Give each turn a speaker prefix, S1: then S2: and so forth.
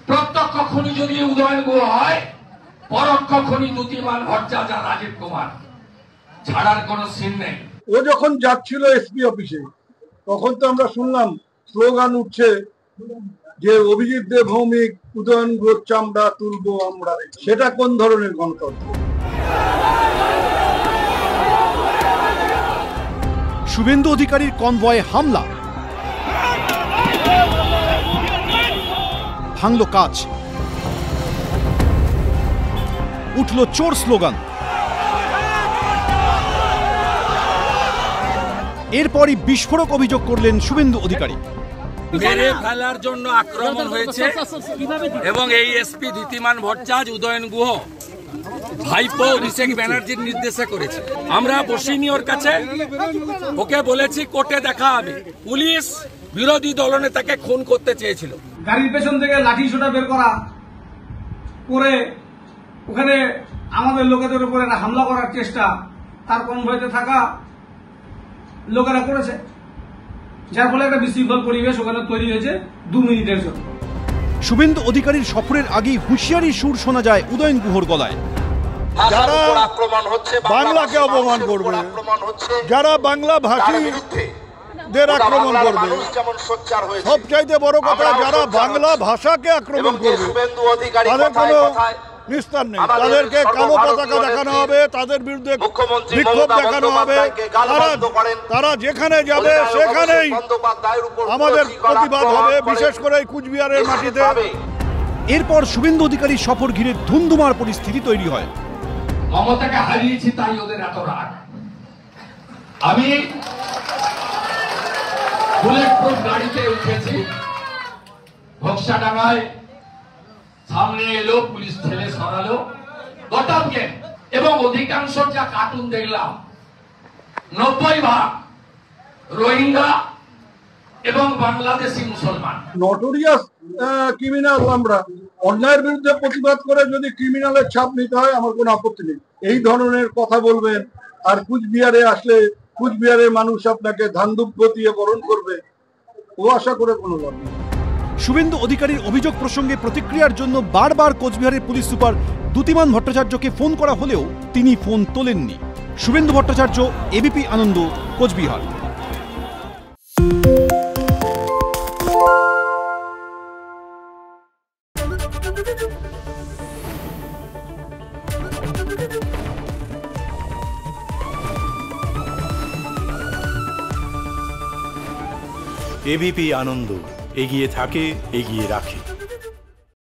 S1: প্রত্যক্ষ খনি যদি উদয়ন গুহ হয়, পরোক্ষ খনি দ্যুতিমান ভট্টাচার্য আর রাজীব কুমার ছাড়ার কোন সিন নেই।
S2: ও যখন যাচ্ছিল এসপি অফিসে, তখন তো আমরা শুনলাম স্লোগান উঠছে যে অভিজিৎ দে ভৌমিক, উদয়ন গুহর চামড়া তুলবো আমরা। সেটা কোন ধরনের গণতন্ত্র?
S3: শুভেন্দু অধিকারীর কনভয়ে হামলা, ভাঙল কাজ, উঠল চোর স্লোগান। এরপরই বিস্ফোরক অভিযোগ করলেন শুভেন্দু অধিকারী।
S1: মেরে ফেলার জন্য আক্রমণ হয়েছে এবং এই এসপি দ্যুতিমান ভট্টাচার্য উদয়ন গুহ ভাইপো অভিষেক ব্যানার্জির নির্দেশে করেছে। আমরা বসিনি ওর কাছে, ওকে বলেছি কোর্টে দেখা হবে। পুলিশ বিরোধী দলনেতাকে খুন করতে চেয়েছিল।
S4: গাড়ির পেছন থেকে লাঠি সোটা বের করা করে ওখানে আমাদের লোকেদের উপরে হামলা করার চেষ্টা তার কনভয়েতে থাকা লোকেরা করেছে, যার ফলে একটা বিশৃঙ্খল পরিবেশ ওখানে তৈরি হয়েছে 2 মিনিটের জন্য।
S3: শুভেন্দু অধিকারীর সফরের আগেই হুঁশিয়ারি সুর শোনা যায় উদয়ন গুহর গলায়।
S5: যারা বাংলাকে অপমান করবে, যারা বাংলা ভাষীদের আক্রমণ করবে, সবচাইতে বড় কথা যারা বাংলা ভাষাকে আক্রমণ করবে তাদের কোনো নিস্তার নেই। তাদেরকে কালো পতাকা দেখানো হবে, তাদের বিরুদ্ধে বিক্ষোভ দেখানো হবে। তারা যেখানে যাবে সেখানেই আমাদের প্রতিবাদ হবে, বিশেষ করে কুচবিহারের মাটিতে।
S3: এরপর শুভেন্দু অধিকারীর সফর ঘিরে ধুন্ধুমার পরিস্থিতি তৈরি হয়।
S1: মমতাকে হারিয়েছি তাই ওদের এত রাগ। আমি বুলেট প্রুফ গাড়িতে উঠেছি, ঘোকসাডাঙ্গায় সামনে এলো, পুলিশ ঠেলে সরালো, গটম গেম। এবং অধিকাংশ যা কার্টুন দেখলাম 90% রোহিঙ্গা এবং বাংলাদেশি মুসলমান।
S2: Notorious criminal. আমরা অন্যায়ের বিরুদ্ধে প্রতিবাদ করে যদি ক্রিমিনালের ছাপ নিতে হয় আমার কোনো আপত্তি নেই। এই ধরনের কথা বলবেন আর কুচবিহারে আসলে কুচবিহারের মানুষ আপনাকে ধানদুপ দিয়ে বরণ করবে, ও আশা করে কোনো লাভ নেই।
S3: শুভেন্দু অধিকারীর অভিযোগ প্রসঙ্গে প্রতিক্রিয়ার জন্য বারবার কোচবিহারের পুলিশ সুপার দ্যুতিমান ভট্টাচার্যকে ফোন করা হলেও তিনি ফোন তোলেননি। শুভেন্দু ভট্টাচার্য, এবিপি আনন্দ, কোচবিহার।
S6: এবিপি আনন্দ, এগিয়ে থাকে, এগিয়ে রাখে।